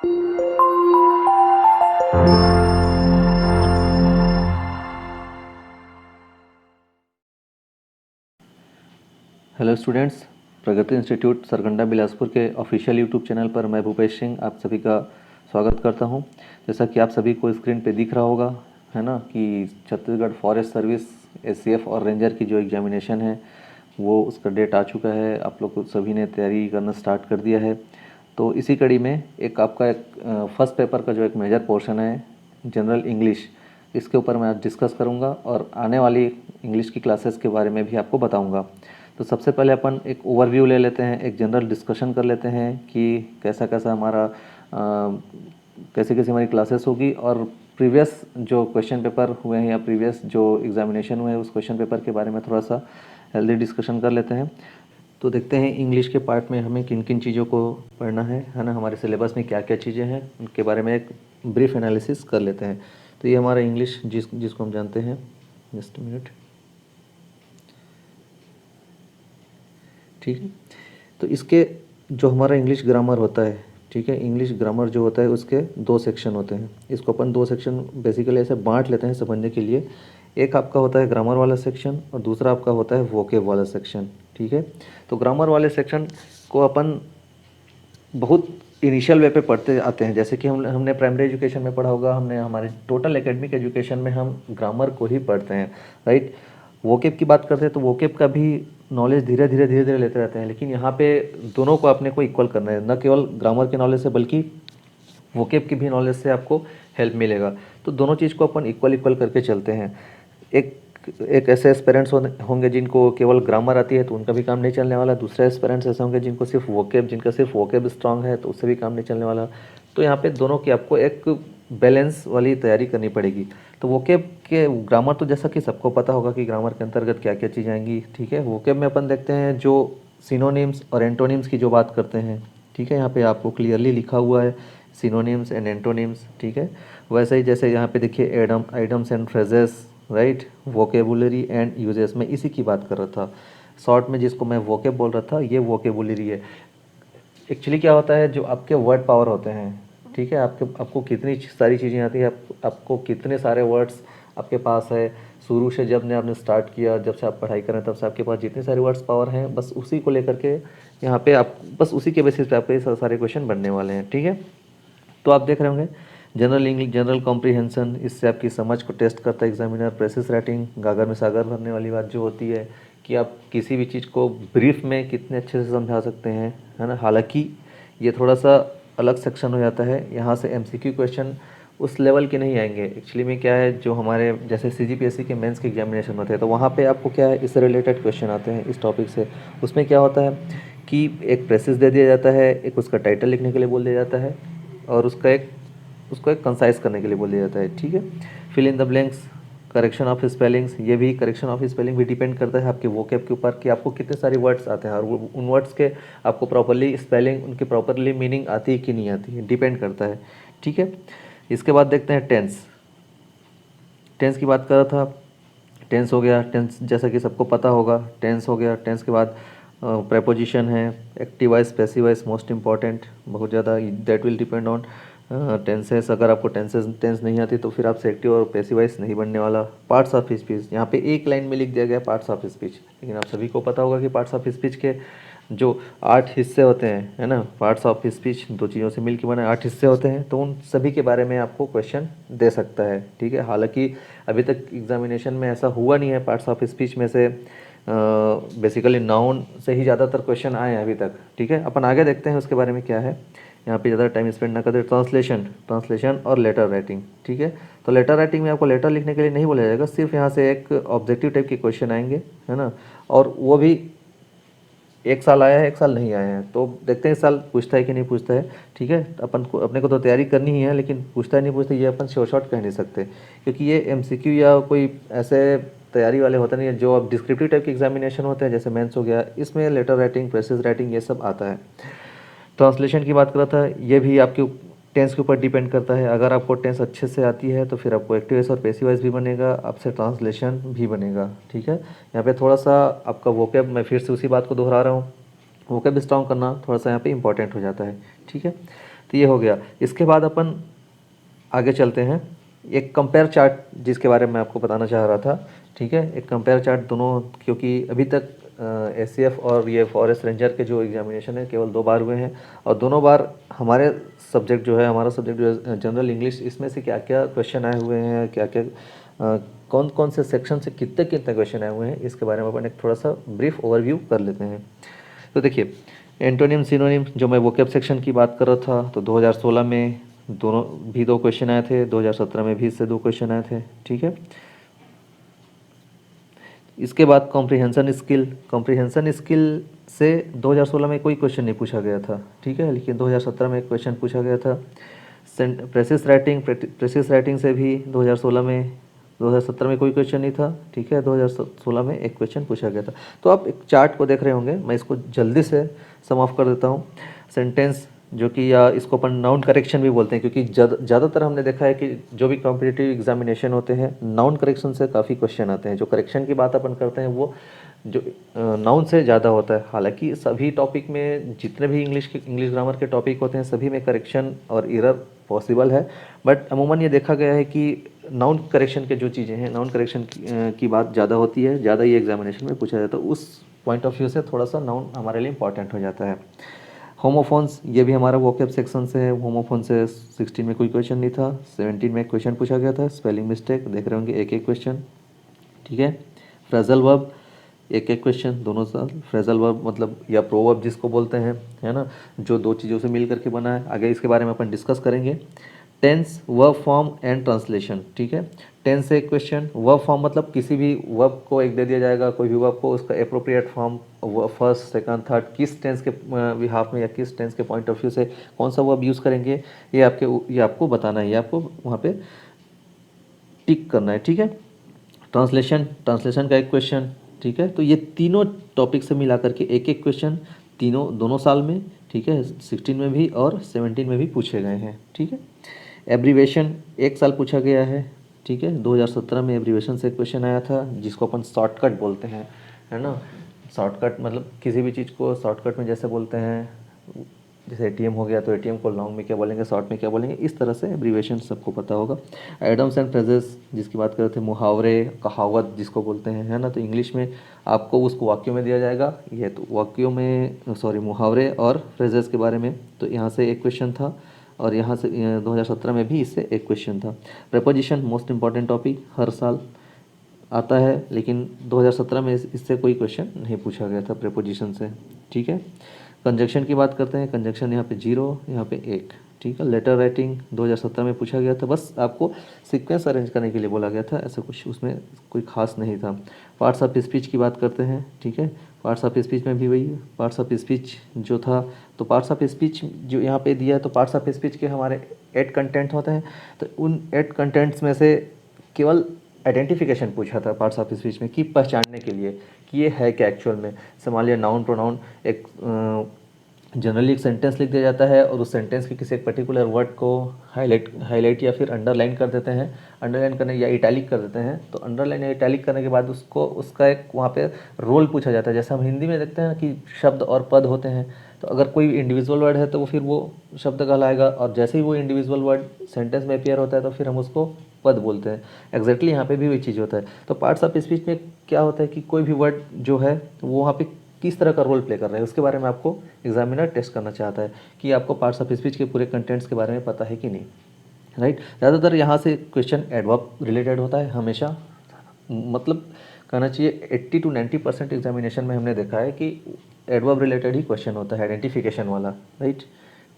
Hello students, प्रगति institute Sarganda Bilaspur के official YouTube channel पर मैं भूपेश सिंह आप सभी का स्वागत करता हूं। जैसा कि आप सभी को स्क्रीन पे दिख रहा होगा, है ना, कि छत्तीसगढ़ फॉरेस्ट सर्विस एससीएफ और रेंजर की जो एग्जामिनेशन है वो उसका डेट आ चुका है। आप लोग सभी ने तैयारी करना स्टार्ट कर दिया है। तो इसी कड़ी में एक आपका एक फर्स्ट पेपर का जो एक मेजर पोर्शन है जनरल इंग्लिश, इसके ऊपर मैं आज डिस्कस करूँगा और आने वाली इंग्लिश की क्लासेस के बारे में भी आपको बताऊँगा। तो सबसे पहले अपन एक ओवरव्यू ले लेते हैं, एक जनरल डिस्कशन कर लेते हैं कि कैसा कैसा हमारा कैसे कैसे हमारी क्लासेस होगी और प्रीवियस जो क्वेश्चन पेपर हुए हैं या प्रीवियस जो एग्जामिनेशन हुए हैं उस क्वेश्चन पेपर के बारे में थोड़ा सा हेल्दी डिस्कशन कर लेते हैं। तो देखते हैं इंग्लिश के पार्ट में हमें किन किन चीज़ों को पढ़ना है ना, हमारे सिलेबस में क्या क्या चीज़ें हैं उनके बारे में एक ब्रीफ एनालिसिस कर लेते हैं। तो ये हमारा इंग्लिश जिसको हम जानते हैं, जस्ट मिनट, ठीक है। तो इसके जो हमारा इंग्लिश ग्रामर होता है, ठीक है, इंग्लिश ग्रामर जो होता है उसके दो सेक्शन होते हैं। इसको अपन दो सेक्शन बेसिकली ऐसे बांट लेते हैं समझने के लिए। एक आपका होता है ग्रामर वाला सेक्शन और दूसरा आपका होता है वोकेब वाला सेक्शन, ठीक है। तो ग्रामर वाले सेक्शन को अपन बहुत इनिशियल वे पे पढ़ते आते हैं। जैसे कि हमने प्राइमरी एजुकेशन में पढ़ा होगा, हमने हमारे टोटल एकेडमिक एजुकेशन में हम ग्रामर को ही पढ़ते हैं, राइट। वोकेब की बात करते हैं तो वोकेब का भी नॉलेज धीरे धीरे लेते रहते हैं, लेकिन यहाँ पे दोनों को अपने को इक्वल करना है, न केवल ग्रामर के नॉलेज से बल्कि वोकेब की भी नॉलेज से आपको हेल्प मिलेगा। तो दोनों चीज़ को अपन इक्वल करके चलते हैं। एक ऐसे एस्पेरेंट्स होंगे जिनको केवल ग्रामर आती है तो उनका भी काम नहीं चलने वाला। दूसरे एस्पेरेंट्स ऐसे होंगे जिनका सिर्फ वोकेब स्ट्रांग है तो उससे भी काम नहीं चलने वाला। तो यहाँ पे दोनों की आपको एक बैलेंस वाली तैयारी करनी पड़ेगी। तो वोकेब के ग्रामर तो जैसा कि सबको पता होगा कि ग्रामर के अंतर्गत क्या क्या चीज़ें आएंगी, ठीक है। वोकेब में अपन देखते हैं जो सिनोनिम्स और एंटोनिम्स की जो बात करते हैं, ठीक है, यहाँ पे आपको क्लियरली लिखा हुआ है सिनोनिम्स एंड एंटोनिम्स, ठीक है। वैसे ही जैसे यहाँ पे देखिए idioms and phrases, right, vocabulary and uses, मैं इसी की बात कर रहा था। शॉर्ट में जिसको मैं वोकेब बोल रहा था ये वोकेबुलरी है। एक्चुअली क्या होता है, जो आपके वर्ड पावर होते हैं, ठीक है, आपको कितनी सारी चीज़ें आती है, आपको कितने सारे वर्ड्स आपके पास है। शुरू से जब ने आपने स्टार्ट किया, जब से आप पढ़ाई करें तब से आपके पास जितने सारे वर्ड्स पावर हैं, बस उसी को लेकर के यहाँ पे आप बस उसी के बेसिस पे आपके ये सारे क्वेश्चन बनने वाले हैं, ठीक है। तो आप देख रहे होंगे जनरल इंग्लिश, जनरल कॉम्प्रिहेंशन, इससे आपकी समझ को टेस्ट करता है एग्जामिनर। प्रेसिस राइटिंग, गागर में सागर भरने वाली बात जो होती है कि आप किसी भी चीज़ को ब्रीफ में कितने अच्छे से समझा सकते हैं, है ना। हालांकि ये थोड़ा सा अलग सेक्शन हो जाता है, यहाँ से एमसीक्यू क्वेश्चन उस लेवल के नहीं आएंगे। एक्चुअली में क्या है, जो हमारे जैसे सीजीपीएससी के मेंस के एग्जामिनेशन होते हैं तो वहाँ पे आपको क्या है, इससे रिलेटेड क्वेश्चन आते हैं इस टॉपिक से। उसमें क्या होता है कि एक प्रेसिस दे दिया जाता है, एक उसका टाइटल लिखने के लिए बोल दिया जाता है और उसको एक कंसाइज करने के लिए बोल दिया जाता है, ठीक है। Fill in the blanks, correction of spellings, ये भी करेक्शन ऑफ स्पेलिंग भी डिपेंड करता है आपके वोकैब के ऊपर कि आपको कितने सारे वर्ड्स आते हैं और उन वर्ड्स के आपको प्रॉपरली स्पेलिंग, उनकी प्रॉपरली मीनिंग आती है कि नहीं आती है, डिपेंड करता है, ठीक है। इसके बाद देखते हैं टेंस। टेंस की बात कर रहा था, टेंस हो गया। टेंस जैसा कि सबको पता होगा, टेंस हो गया। टेंस के बाद प्रेपोजिशन है, active voice, passive voice, most important, बहुत ज़्यादा that will depend on tenses. अगर आपको टेंस नहीं आती तो फिर आपसे एक्टिव और पैसिव वॉइस नहीं बनने वाला। पार्ट्स ऑफ स्पीच, यहाँ पे एक लाइन में लिख दिया गया पार्ट्स ऑफ स्पीच, लेकिन आप सभी को पता होगा कि पार्ट्स ऑफ स्पीच के जो 8 हिस्से होते हैं, है ना, पार्ट्स ऑफ स्पीच दो चीज़ों से मिलकर बने 8 हिस्से होते हैं, तो उन सभी के बारे में आपको क्वेश्चन दे सकता है, ठीक है। हालांकि अभी तक एग्जामिनेशन में ऐसा हुआ नहीं है, पार्ट्स ऑफ स्पीच में से बेसिकली नाउन से ही ज़्यादातर क्वेश्चन आए हैं अभी तक, ठीक है। अपन आगे देखते हैं उसके बारे में क्या है, यहाँ पे ज़्यादा टाइम स्पेंड ना करते। ट्रांसलेशन और लेटर राइटिंग, ठीक है। तो लेटर राइटिंग में आपको लेटर लिखने के लिए नहीं बोला जाएगा, सिर्फ यहाँ से एक ऑब्जेक्टिव टाइप के क्वेश्चन आएंगे, है ना, और वो भी एक साल आया है एक साल नहीं आया है, तो देखते हैं इस साल पूछता है कि नहीं पूछता है, ठीक है। अपने को तो तैयारी करनी ही है, लेकिन पूछता है नहीं पूछता ये अपन श्योर शॉट कह नहीं सकते, क्योंकि ये एमसीक्यू या कोई ऐसे तैयारी वाले होते नहीं है। जो अब डिस्क्रिप्टिव टाइप के एग्जामिनेशन होते हैं जैसे मेंस हो गया, इसमें लेटर राइटिंग, प्रेसिस राइटिंग ये सब आता है। ट्रांसलेशन की बात कर रहा था, ये भी आपके टेंस के ऊपर डिपेंड करता है। अगर आपको टेंस अच्छे से आती है तो फिर आपको एक्टिव वॉइस और पैसिव वॉइस भी बनेगा, आपसे ट्रांसलेशन भी बनेगा, ठीक है। यहाँ पे थोड़ा सा आपका वोकैब, मैं फिर से उसी बात को दोहरा रहा हूँ, वोकैब स्ट्रॉन्ग करना थोड़ा सा यहाँ पे इंपॉर्टेंट हो जाता है, ठीक है। तो ये हो गया। इसके बाद अपन आगे चलते हैं, एक कंपेयर चार्ट जिसके बारे में आपको बताना चाह रहा था, ठीक है। एक कंपेयर चार्ट दोनों, क्योंकि अभी तक एससीएफ और ये फॉरेस्ट रेंजर के जो एग्जामिनेशन है केवल 2 बार हुए हैं, और दोनों बार हमारे सब्जेक्ट जो है, हमारा सब्जेक्ट जो है जनरल इंग्लिश, इसमें से क्या क्या क्वेश्चन आए हुए हैं, क्या क्या कौन कौन से सेक्शन से कितने कितने क्वेश्चन आए हुए हैं, इसके बारे में अपन एक थोड़ा सा ब्रीफ ओवरव्यू कर लेते हैं। तो देखिए, एंटोनिम सिनोनिम जो मैं वोकैब सेक्शन की बात कर रहा था, तो 2016 में दोनों भी 2 क्वेश्चन आए थे, 2017 में भी इससे 2 क्वेश्चन आए थे, ठीक है। इसके बाद कॉम्प्रिहेंशन स्किल से 2016 में कोई क्वेश्चन नहीं पूछा गया था, ठीक है, लेकिन 2017 में एक क्वेश्चन पूछा गया था। प्रेसिस राइटिंग से भी 2017 में कोई क्वेश्चन नहीं था, ठीक है, 2016 में एक क्वेश्चन पूछा गया था। तो आप एक चार्ट को देख रहे होंगे, मैं इसको जल्दी से सम ऑफ कर देता हूँ। सेंटेंस जो कि, या इसको अपन नाउन करेक्शन भी बोलते हैं, क्योंकि ज़्यादातर हमने देखा है कि जो भी कॉम्पिटिटिव एग्जामिनेशन होते हैं, नाउन करेक्शन से काफ़ी क्वेश्चन आते हैं। जो करेक्शन की बात अपन करते हैं वो जो नाउन से ज़्यादा होता है। हालांकि सभी टॉपिक में, जितने भी इंग्लिश ग्रामर के टॉपिक होते हैं, सभी में करेक्शन और एरर पॉसिबल है, बट अमूमन ये देखा गया है कि नाउन करेक्शन के जो चीज़ें हैं, नाउन करेक्शन की बात ज़्यादा होती है, ज़्यादा ये एग्जामिनेशन में पूछा जाता है। उस पॉइंट ऑफ व्यू से थोड़ा सा नाउन हमारे लिए इंपॉर्टेंट हो जाता है। होमोफोन्स, ये भी हमारा वोकैब सेक्शन से है। होमोफोन से 16 में कोई क्वेश्चन नहीं था, 17 में एक क्वेश्चन पूछा गया था। स्पेलिंग मिस्टेक देख रहे होंगे, एक एक क्वेश्चन, ठीक है। फ्रेजल वर्ब, एक एक क्वेश्चन दोनों साल। फ्रेजल वर्ब मतलब, या प्रोवर्ब जिसको बोलते हैं, है ना, जो 2 चीज़ों से मिल करके बना है। आगे इसके बारे में अपन डिस्कस करेंगे। Tense, verb form and translation, ठीक है। टेंस से एक क्वेश्चन, वर्ब फॉर्म मतलब किसी भी वर्ब को एक दे दिया जाएगा, कोई भी वर्ब को, उसका appropriate form first second third किस टेंस के बिहाफ में या किस टेंस के पॉइंट ऑफ व्यू से कौन सा वर्ब यूज़ करेंगे, ये आपको बताना है, ये आपको वहाँ पे टिक करना है, ठीक है। ट्रांसलेशन का एक क्वेश्चन, ठीक है। तो ये तीनों टॉपिक से मिला करके एक एक क्वेश्चन दोनों साल में, ठीक है, 16 में भी और 17 में भी पूछे गए हैं, ठीक है। एब्रीवेशन एक साल पूछा गया है, ठीक है। 2017 में एब्रीवेशन से क्वेश्चन आया था, जिसको अपन शॉर्टकट बोलते हैं, है ना। शॉर्टकट मतलब किसी भी चीज़ को शॉर्टकट में जैसे बोलते हैं, जैसे एटीएम हो गया तो एटीएम को लॉन्ग में क्या बोलेंगे, शॉर्ट में क्या बोलेंगे, इस तरह से एब्रीवेशन सबको पता होगा। एडम्स एंड फ्रेजेस जिसकी बात कर रहे थे, मुहावरे, कहावत जिसको बोलते हैं, है ना। तो इंग्लिश में आपको उसको वाक्यों में दिया जाएगा, ये तो वाक्यों में, सॉरी, मुहावरे और फ्रेजेस के बारे में। तो यहाँ से एक क्वेश्चन था, और यहाँ से 2017 में भी इससे एक क्वेश्चन था। प्रेपोजिशन मोस्ट इंपॉर्टेंट टॉपिक, हर साल आता है, लेकिन 2017 में इससे कोई क्वेश्चन नहीं पूछा गया था प्रेपोजिशन से, ठीक है। कंजक्शन की बात करते हैं, कंजक्शन यहाँ पे 0, यहाँ पे 1, ठीक है। लेटर राइटिंग 2017 में पूछा गया था, बस आपको सीक्वेंस अरेंज करने के लिए बोला गया था, ऐसा कुछ उसमें कोई खास नहीं था। पार्ट्स ऑफ स्पीच की बात करते हैं, ठीक है। पार्ट्स ऑफ स्पीच में भी वही, पार्ट्स ऑफ स्पीच जो था, तो पार्ट्स ऑफ स्पीच जो यहाँ पे दिया है, तो पार्ट्स ऑफ स्पीच के हमारे 8 कंटेंट होते हैं। तो उन 8 कंटेंट्स में से केवल आइडेंटिफिकेशन पूछा था पार्ट्स ऑफ स्पीच में, कि पहचानने के लिए कि ये है क्या एक्चुअल में। मान लिया नाउन प्रोनाउन, एक जनरली एक सेंटेंस लिख दिया जाता है, और उस सेंटेंस के किसी एक पर्टिकुलर वर्ड को हाईलाइट या फिर अंडरलाइन कर देते हैं। अंडरलाइन करने या इटैलिक कर देते हैं, तो अंडरलाइन या इटैलिक करने के बाद उसका एक वहाँ पे रोल पूछा जाता है। जैसे हम हिंदी में देखते हैं कि शब्द और पद होते हैं, तो अगर कोई इंडिविजुअल वर्ड है तो वो फिर वो शब्द कहलाएगा, और जैसे ही वो इंडिविजुअल वर्ड सेंटेंस में अपियर होता है तो फिर हम उसको पद बोलते हैं। एग्जैक्टली यहाँ पे भी वही चीज़ होता है। तो पार्ट्स ऑफ स्पीच में क्या होता है कि कोई भी वर्ड जो है वो वहाँ पे किस तरह का रोल प्ले कर रहा है, उसके बारे में आपको एग्जामिनर टेस्ट करना चाहता है कि आपको पार्ट्स ऑफ स्पीच के पूरे कंटेंट्स के बारे में पता है कि नहीं, राइट। ज़्यादातर यहाँ से क्वेश्चन एडवर्ब रिलेटेड होता है हमेशा, मतलब कहना चाहिए 80 to 90% एग्जामिनेशन में हमने देखा है कि एडवर्ब रिलेटेड ही क्वेश्चन होता है, आइडेंटिफिकेशन वाला, राइट,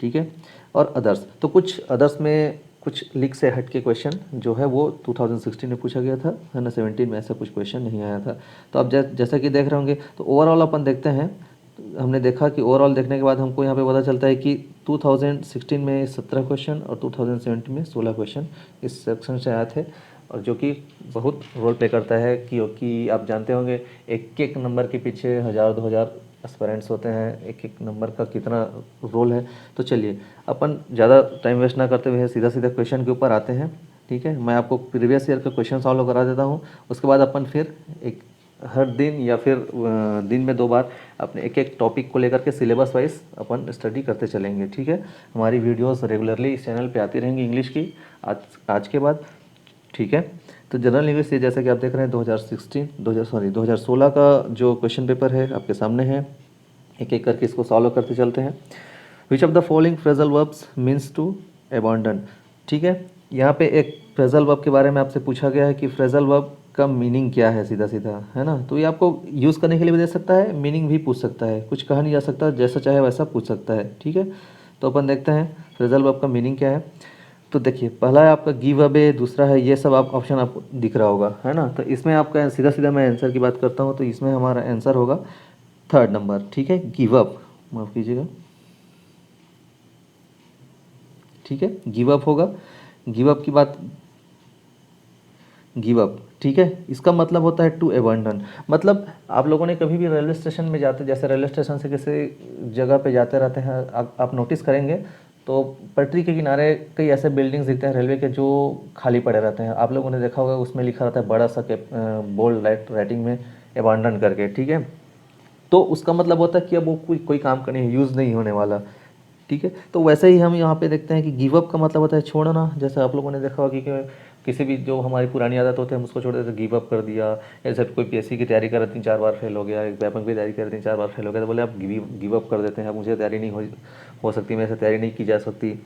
ठीक है। और अदर्स, तो कुछ अदर्स में कुछ लीक से हट के क्वेश्चन जो है वो 2016 में पूछा गया था, है ना। 17 में ऐसा कुछ क्वेश्चन नहीं आया था। तो अब जैसा कि देख रहे होंगे, तो ओवरऑल अपन देखते हैं, हमने देखा कि ओवरऑल देखने के बाद हमको यहाँ पे पता चलता है कि 2016 में 17 क्वेश्चन और 2017 में 16 क्वेश्चन इस सेक्शन से आए थे, और जो कि बहुत रोल प्ले करता है, क्योंकि आप जानते होंगे एक एक नंबर के पीछे 1000-2000 एस्पिरेंट्स होते हैं, एक एक नंबर का कितना रोल है। तो चलिए अपन ज़्यादा टाइम वेस्ट ना करते हुए सीधा सीधा क्वेश्चन के ऊपर आते हैं, ठीक है। मैं आपको प्रीवियस ईयर का क्वेश्चन सॉल्व करा देता हूँ, उसके बाद अपन फिर एक हर दिन या फिर दिन में 2 बार अपने एक एक टॉपिक को लेकर के सिलेबस वाइज अपन स्टडी करते चलेंगे, ठीक है। हमारी वीडियोस रेगुलरली इस चैनल पे आती रहेंगी इंग्लिश की आज के बाद, ठीक है। तो जनरल इंग्लिश ये जैसा कि आप देख रहे हैं 2016 का जो क्वेश्चन पेपर है आपके सामने है। एक एक करके इसको सॉल्व करते चलते हैं। Which of the following phrasal verbs means to abandon, ठीक है। यहाँ पे एक फ्रेजल वर्ब के बारे में आपसे पूछा गया है कि फ्रेजल वर्ब का मीनिंग क्या है, सीधा सीधा, है ना। तो ये आपको यूज़ करने के लिए भी दे सकता है, मीनिंग भी पूछ सकता है, कुछ कहा नहीं जा सकता, जैसा चाहे वैसा पूछ सकता है, ठीक है। तो अपन देखते हैं फ्रेजल वर्ब का मीनिंग क्या है। तो देखिए, पहला है आपका गिव अवे, दूसरा है ये सब, आप ऑप्शन आपको दिख रहा होगा, है ना। तो इसमें आपका सीधा सीधा मैं आंसर की बात करता हूँ, तो इसमें हमारा आंसर होगा 3rd नंबर, ठीक है, गिव अप, माफ़ कीजिएगा, ठीक है, गिव अप होगा। गिव अप की बात, गिव अप, ठीक है, इसका मतलब होता है टू अबैंडन। मतलब आप लोगों ने कभी भी रेलवे स्टेशन में जाते, जैसे रेलवे स्टेशन से किसी जगह पे जाते रहते हैं, आप नोटिस करेंगे तो पटरी के किनारे कई ऐसे बिल्डिंग्स दिखते हैं रेलवे के जो खाली पड़े रहते हैं। आप लोगों ने देखा होगा उसमें लिखा रहता है बड़ा सा बोल्ड राइटिंग में अबैंडन करके, ठीक है। तो उसका मतलब होता है कि अब वो कोई काम का नहीं, यूज़ नहीं होने वाला, ठीक है। तो वैसे ही हम यहाँ पे देखते हैं कि गिव अप का मतलब होता है छोड़ना। जैसे आप लोगों ने देखा होगा कि किसी भी जो हमारी पुरानी आदत होती है हम उसको छोड़ देते, गिव अप कर दिया। जैसे कोई पीएससी की तैयारी कर रहे 3-4 बार फेल हो गया, एग्जाम की तैयारी कर रहे 3-4 बार फेल हो गया, तो बोले आप गिव अप कर देते हैं, अब मुझे तैयारी नहीं हो सकती, मेरे से तैयारी नहीं की जा सकती।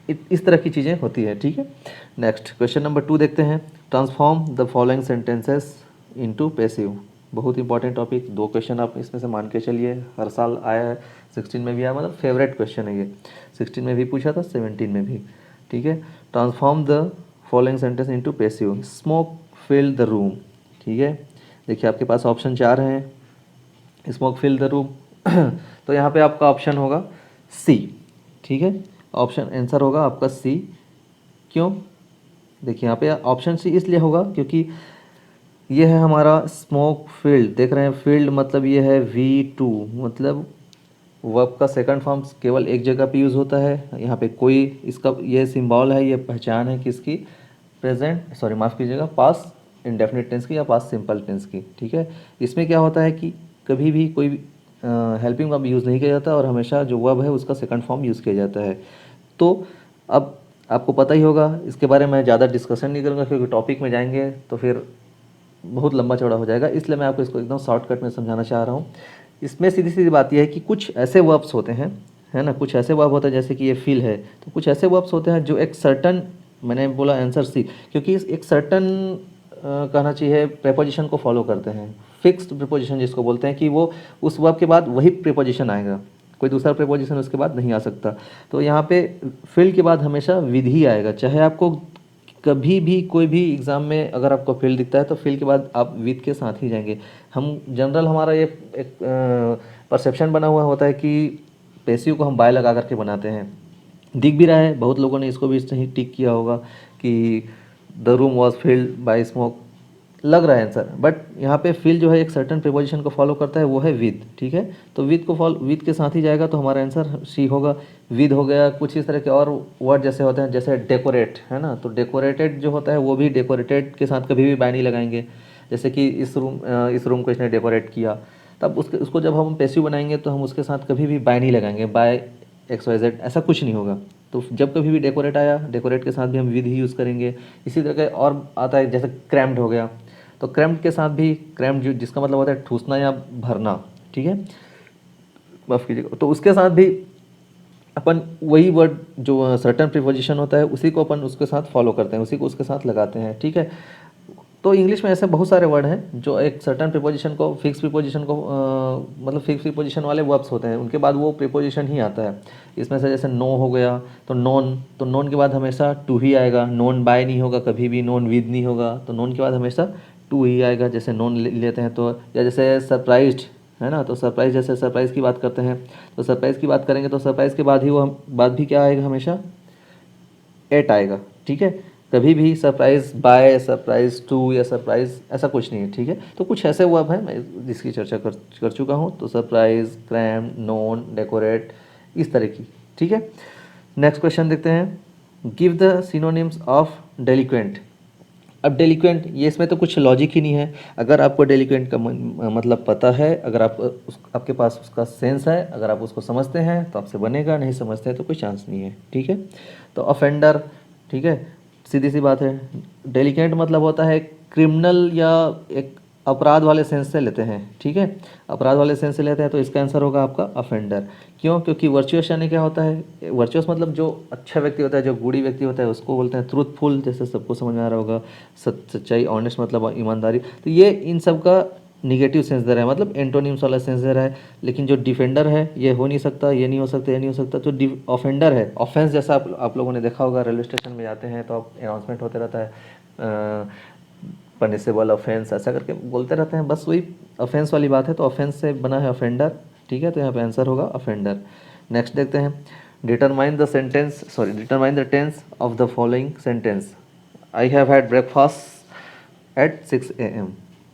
इस तरह की चीज़ें होती है, ठीक है। नेक्स्ट क्वेश्चन नंबर 2 देखते हैं। Transform the following sentences into passive, बहुत इंपॉर्टेंट टॉपिक। 2 क्वेश्चन आप इसमें से मान के चलिए, हर साल आया है, 16 में भी आया, मतलब फेवरेट क्वेश्चन है ये। 16 में भी पूछा था, 17 में भी, ठीक है। Transform the following sentence into passive. Smoke fill the room, ठीक है। देखिए आपके पास ऑप्शन 4 हैं, स्मोक फिल द रूम तो यहाँ पे आपका ऑप्शन होगा सी, ठीक है। ऑप्शन आंसर होगा आपका सी। क्यों? देखिए यहाँ पे ऑप्शन सी इसलिए होगा क्योंकि ये है हमारा स्मोक फील्ड, देख रहे हैं, फील्ड मतलब ये है V2, मतलब वर्ब का सेकंड फॉर्म केवल एक जगह पे यूज़ होता है। यहाँ पे कोई इसका ये सिंबल है, ये पहचान है किसकी, माफ़ कीजिएगा, पास इंडेफिनिट टेंस की या पास सिंपल टेंस की, ठीक है। इसमें क्या होता है कि कभी भी कोई हेल्पिंग वर्ब यूज़ नहीं किया जाता और हमेशा जो वर्ब है उसका सेकंड फॉर्म यूज़ किया जाता है। तो अब आपको पता ही होगा, इसके बारे में ज़्यादा डिस्कशन नहीं करूँगा क्योंकि टॉपिक में जाएंगे तो फिर बहुत लंबा चौड़ा हो जाएगा, इसलिए मैं आपको इसको एकदम शॉर्टकट में समझाना चाह रहा हूँ। इसमें सीधी सीधी बात यह है कि कुछ ऐसे वर्ब्स होते हैं, है ना, कुछ ऐसे वर्ब होते हैं जैसे कि ये फील है, तो कुछ ऐसे वर्ब्स होते हैं जो एक सर्टन, मैंने बोला आंसर सी, क्योंकि एक सर्टन कहना चाहिए प्रेपोजिशन को फॉलो करते हैं। फिक्स्ड प्रेपोजिशन जिसको बोलते हैं कि वो उस वर्ब के बाद वही प्रेपोजिशन आएगा, कोई दूसरा प्रेपोजिशन उसके बाद नहीं आ सकता। तो यहाँ पे फील्ड के बाद हमेशा विध ही आएगा, चाहे आपको कभी भी कोई भी एग्ज़ाम में अगर आपको फील्ड दिखता है तो फील्ड के बाद आप विद के साथ ही जाएंगे। हम जनरल हमारा ये एक परसेप्शन बना हुआ होता है कि पैसिव को हम बाय लगा करके बनाते हैं, दिख भी रहा है, बहुत लोगों ने इसको भी सही टिक किया होगा कि the room was filled by smoke, लग रहा है आंसर, बट यहाँ पे फिल जो है एक सर्टन प्रीपोजिशन को फॉलो करता है, वो है विद, ठीक है। तो विद के साथ ही जाएगा, तो हमारा आंसर सी होगा। विद हो गया, कुछ इस तरह के और वर्ड जैसे होते हैं, जैसे डेकोरेट, है ना, तो डेकोरेटेड जो होता है वो भी डेकोरेटेड के साथ कभी भी बाय नहीं लगाएंगे। जैसे कि इस रूम को इसने डेकोरेट किया, तब उसको जब हम पैसिव बनाएंगे तो हम उसके साथ कभी भी बाय नहीं लगाएंगे, बाय XYZ ऐसा कुछ नहीं होगा। तो जब कभी भी डेकोरेट आया, डेकोरेट के साथ भी हम विद ही यूज़ करेंगे। इसी तरह का और आता है, जैसे क्रैम्ड हो गया, तो क्रैम्ड के साथ भी, क्रैम्ड जो जिसका मतलब होता है ठूसना या भरना, ठीक है, माफ़ कीजिएगा, तो उसके साथ भी अपन वही वर्ड जो सर्टन प्रीपोजिशन होता है उसी को अपन उसके साथ फॉलो करते हैं, उसी को उसके साथ लगाते हैं, ठीक है। तो इंग्लिश में ऐसे बहुत सारे वर्ड हैं जो एक सर्टन प्रीपोजिशन को, फिक्स प्रीपोजिशन को मतलब फिक्स प्रीपोजिशन वाले वर्ब्स होते हैं, उनके बाद वो प्रीपोजिशन ही आता है। इसमें से जैसे नो हो गया, तो नोन के बाद हमेशा टू ही आएगा, नोन बाय नहीं होगा कभी भी, नोन विद नहीं होगा, तो नोन के बाद हमेशा टू ही आएगा। जैसे नोन लेते हैं तो, या जैसे सरप्राइज्ड है ना, तो सरप्राइज, जैसे सरप्राइज़ की बात करते हैं तो सरप्राइज़ की बात करेंगे तो सरप्राइज़ के बाद ही वो बाद भी क्या आएगा, हमेशा एट आएगा, ठीक है। कभी भी सरप्राइज बाय, सरप्राइज टू या सरप्राइज ऐसा कुछ नहीं है, ठीक है। तो कुछ ऐसे वर्ब हैं मैं जिसकी चर्चा कर चुका हूँ, तो सरप्राइज, क्रैम, नोन, डेकोरेट, इस तरह की, ठीक है। नेक्स्ट क्वेश्चन देखते हैं। Give the synonyms of delinquent. अब डेलिक्वेंट, ये इसमें तो कुछ लॉजिक ही नहीं है। अगर आपको डेलिक्वेंट का मतलब पता है, अगर आप आपके पास उसका सेंस है, अगर आप उसको समझते हैं तो आपसे बनेगा, नहीं समझते हैं तो कोई चांस नहीं है, ठीक है। तो ऑफेंडर, ठीक है, सीधी सी बात है। डेलिक्वेंट मतलब होता है क्रिमिनल या एक अपराध वाले सेंस से लेते हैं, ठीक है, अपराध वाले सेंस से लेते हैं, तो इसका आंसर होगा आपका ऑफेंडर। क्यों? क्योंकि वर्चुअस यानी क्या होता है, वर्चुअस मतलब जो अच्छा व्यक्ति होता है, जो गुडी व्यक्ति होता है, उसको बोलते हैं ट्रूथफुल, जैसे सबको समझ में आ रहा होगा, सच्चाई, ऑनेस्ट मतलब ईमानदारी। तो ये इन सब का निगेटिव सेंस दे रहा है, मतलब एंटोनिम्स वाला सेंस दे रहा है। लेकिन जो डिफेंडर है, ये हो नहीं सकता, ये नहीं हो सकता, ये नहीं हो सकता। तो ऑफेंडर है, ऑफेंस, जैसा आप लोगों ने देखा होगा, रेलवे स्टेशन में जाते हैं तो आप अनाउंसमेंट होते रहता है, पनिशेबल ऑफेंस, ऐसा करके बोलते रहते हैं, बस वही ऑफेंस वाली बात है। तो ऑफेंस से बना है ऑफेंडर, ठीक है, तो यहाँ पे आंसर होगा ऑफेंडर। नेक्स्ट देखते हैं, determine the tense of the following sentence. I have had breakfast at 6 AM,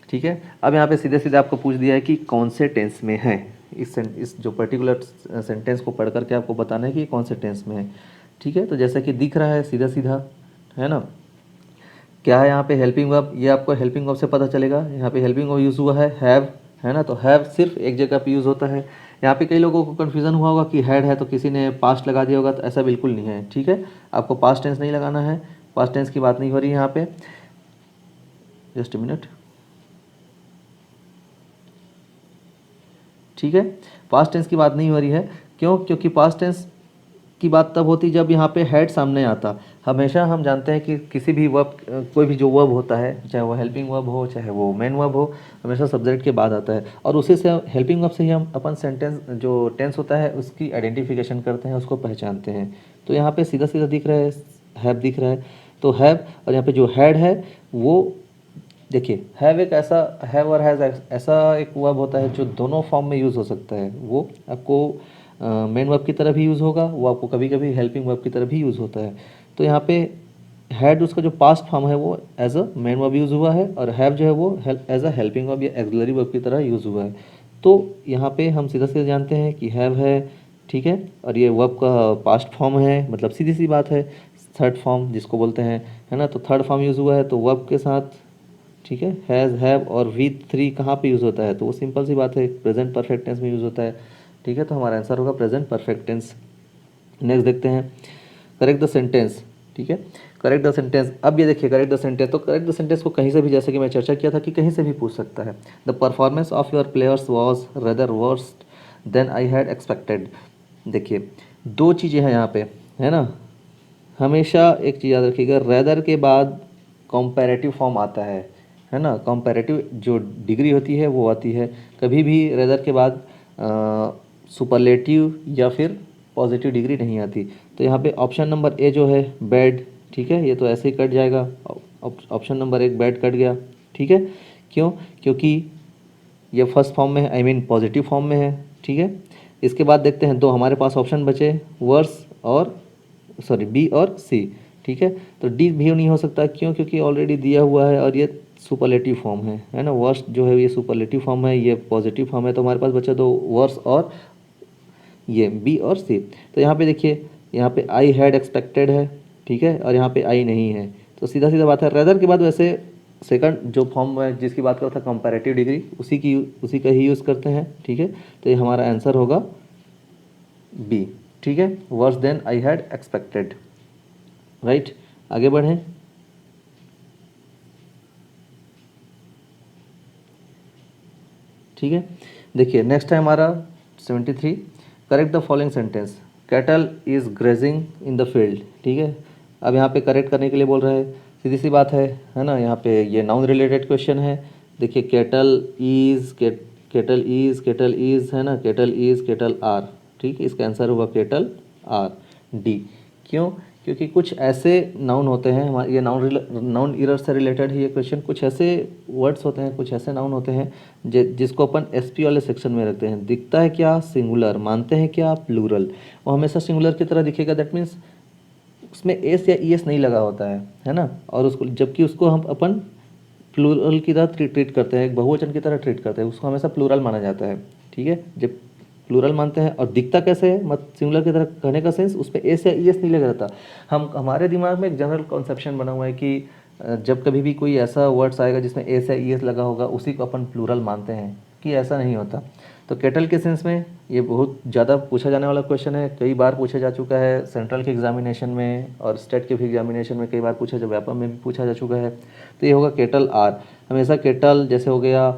ठीक है। अब यहाँ पे सीधे सीधे आपको पूछ दिया है कि कौन से टेंस में है। इस जो पर्टिकुलर सेंटेंस को पढ़ करके आपको बताना है कि कौन से टेंस में है, ठीक है। तो जैसा कि दिख रहा है सीधा सीधा, है ना, क्या है यहाँ पे हेल्पिंग वर्ब, ये आपको हेल्पिंग वर्ब से पता चलेगा। यहाँ पे हेल्पिंग वर्ब यूज़ हुआ है हैव, है ना, तो हैव सिर्फ एक जगह पे यूज़ होता है। यहाँ पे कई लोगों को कन्फ्यूज़न हुआ होगा कि हैड है तो किसी ने पास्ट लगा दिया होगा, तो ऐसा बिल्कुल नहीं है, ठीक है। आपको पास्ट टेंस नहीं लगाना है, पास्ट टेंस की बात नहीं हो रही है यहाँ पे। जस्ट अ मिनट, ठीक है, पास्ट टेंस की बात नहीं हो रही है। क्यों? क्योंकि पास्ट टेंस की बात तब होती जब यहाँ पे हैड सामने आता। हमेशा हम जानते हैं कि किसी भी वर्ब, कोई भी जो वर्ब होता है, चाहे वो हेल्पिंग वर्ब हो, चाहे वो मेन वर्ब हो, हमेशा सब्जेक्ट के बाद आता है। और उसी से, हेल्पिंग वर्ब से ही हम अपन सेंटेंस जो टेंस होता है उसकी आइडेंटिफिकेशन करते हैं, उसको पहचानते हैं। तो यहाँ पे सीधा सीधा दिख रहा है, हैव दिख रहा है, तो हैव। और यहाँ पे जो हैड है वो, देखिए, हैव एक ऐसा, हैव और हैज़ ऐसा एक वर्ब होता है जो दोनों फॉर्म में यूज़ हो सकता है। वो आपको मेन वर्ब की तरह भी यूज़ होगा, वो आपको कभी कभी हेल्पिंग वर्ब की तरह भी यूज़ होता है। तो यहाँ पे हैड, उसका जो पास्ट फॉर्म है वो as a main verb use हुआ है, और हैव जो है वो एज अ हेल्पिंग वर्ब या एक्सिलरी वर्ब की तरह यूज़ हुआ है। तो यहाँ पे हम सीधा सीधा जानते हैं कि हैव है, ठीक है, और ये वर्ब का पास्ट फॉर्म है, मतलब सीधी सी बात है, थर्ड फॉर्म जिसको बोलते हैं, है ना। तो थर्ड फॉर्म यूज़ हुआ है तो वर्ब के साथ, ठीक है, हैज़, हैव और वी थ्री कहाँ पे यूज़ होता है, तो वो सिंपल सी बात है, प्रेजेंट परफेक्ट टेंस में यूज़ होता है, ठीक है। तो हमारा आंसर होगा प्रेजेंट परफेक्ट टेंस। नेक्स्ट देखते हैं, करेक्ट द सेंटेंस, ठीक है, करेक्ट द सेंटेंस। अब ये देखिए, करेक्ट द सेंटेंस, तो करेक्ट द सेंटेंस को कहीं से भी, जैसे कि मैं चर्चा किया था कि कहीं से भी पूछ सकता है। The performance of your players was rather worst than I had expected. देखिए, दो चीज़ें हैं यहाँ पे, है ना। हमेशा एक चीज़ याद रखिएगा, रेदर के बाद कंपैरेटिव फॉर्म आता है ना। कंपैरेटिव जो डिग्री होती है वो आती है, कभी भी रेदर के बाद सुपरलेटिव या फिर पॉजिटिव डिग्री नहीं आती। तो यहाँ पे ऑप्शन नंबर ए जो है बैड, ठीक है, ये तो ऐसे ही कट जाएगा, ऑप्शन नंबर एक बैड कट गया, ठीक है। क्यों? क्योंकि ये फर्स्ट फॉर्म में है, आई मीन पॉजिटिव फॉर्म में है, ठीक है। इसके बाद देखते हैं, दो हमारे पास ऑप्शन बचे, वर्स और, सॉरी, बी और सी, ठीक है। तो डी भी नहीं हो सकता, क्यों? क्योंकि ऑलरेडी दिया हुआ है और ये सुपरलेटिव फॉर्म है ना। वर्स्ट जो है ये सुपरलेटिव फॉर्म है, ये पॉजिटिव फॉर्म है, तो हमारे पास बचा दो, वर्स और ये बी और सी। तो यहाँ पे देखिए, यहाँ पे आई हैड एक्सपेक्टेड है, ठीक है, और यहाँ पे आई नहीं है। तो सीधा सीधा बात है, रेदर के बाद वैसे सेकंड जो फॉर्म है जिसकी बात कर रहा था कंपैरेटिव डिग्री, उसी का ही यूज़ करते हैं, ठीक है। तो ये हमारा आंसर होगा बी, ठीक है, worse than I had expected, right. आगे बढ़ें, ठीक है। देखिए, नेक्स्ट है हमारा 73, correct the following sentence. Cattle is grazing in the field, ठीक है। अब यहाँ पे करेक्ट करने के लिए बोल रहा है, सीधी सी बात है ना। यहाँ पे ये नाउन रिलेटेड क्वेश्चन है। देखिए, केटल इज़, है ना, केटल इज़, केटल आर, ठीक है, इसका आंसर होगा केटल आर, डी। क्यों? क्योंकि कुछ ऐसे नाउन होते हैं, हमारे ये नाउन ईरर से रिलेटेड ही ये क्वेश्चन, कुछ ऐसे वर्ड्स होते हैं, कुछ ऐसे नाउन होते हैं जिसको अपन एसपी वाले सेक्शन में रखते हैं। दिखता है क्या सिंगुलर, मानते हैं क्या प्लूरल, वो हमेशा सिंगुलर की तरह दिखेगा, दैट मीन्स उसमें एस या ई एस नहीं लगा होता है ना। और उसको, जबकि उसको हम अपन प्लूरल की तरह ट्रीट करते हैं, एक बहुवचन की तरह ट्रीट करते हैं, उसको हमेशा प्लूरल माना जाता है, ठीक है। जब प्लूरल मानते हैं, और दिखता कैसे है, मत सिंगुलर की तरह कहने का सेंस, उस पर एस या ई एस नहीं लगा रहता। हमारे दिमाग में एक जनरल कॉन्सेप्शन बना हुआ है कि जब कभी भी कोई ऐसा वर्ड्स आएगा जिसमें एस या ई एस लगा होगा उसी को अपन प्लूरल मानते हैं, कि ऐसा नहीं होता। तो केटल के सेंस में ये बहुत ज़्यादा पूछा जाने वाला क्वेश्चन है, कई बार पूछा जा चुका है सेंट्रल के एग्जामिनेशन में और स्टेट के भी एग्जामिनेशन में, कई बार पूछा जा, व्यापम में भी पूछा जा चुका है। तो ये होगा केटल आर। हमेशा केटल जैसे हो गया,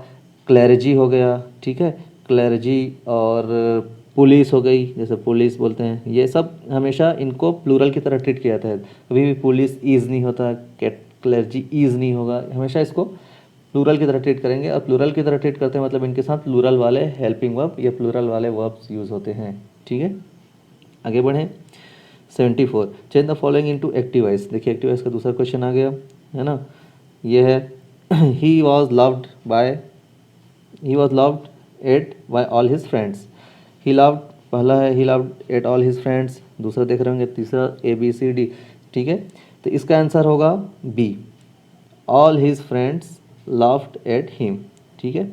क्लैरिजी हो गया, ठीक है, क्लैरिजी, और पुलिस हो गई, जैसे पुलिस बोलते हैं, ये सब हमेशा इनको प्लूरल की तरह ट्रीट किया जाता है। कभी भी पुलिस ईज नहीं होता, क्लैरिजी ईज नहीं होगा, हमेशा इसको प्लूरल की तरह ट्रीट करेंगे। और प्लूरल की तरह ट्रीट करते हैं मतलब इनके साथ प्लूरल वाले हेल्पिंग वर्ब या प्लूरल वाले वर्ब्स यूज़ होते हैं, ठीक है। आगे बढ़ें। 74, change the following into active voice. देखिए एक्टिव वॉइस का दूसरा क्वेश्चन आ गया, है ना। ये है he was loved at by all his friends. He loved पहला है, he loved at all his friends, दूसरा देख रहे होंगे, तीसरा ABCD, ठीक है। तो इसका आंसर होगा B, all his friends loved at him, ठीक है।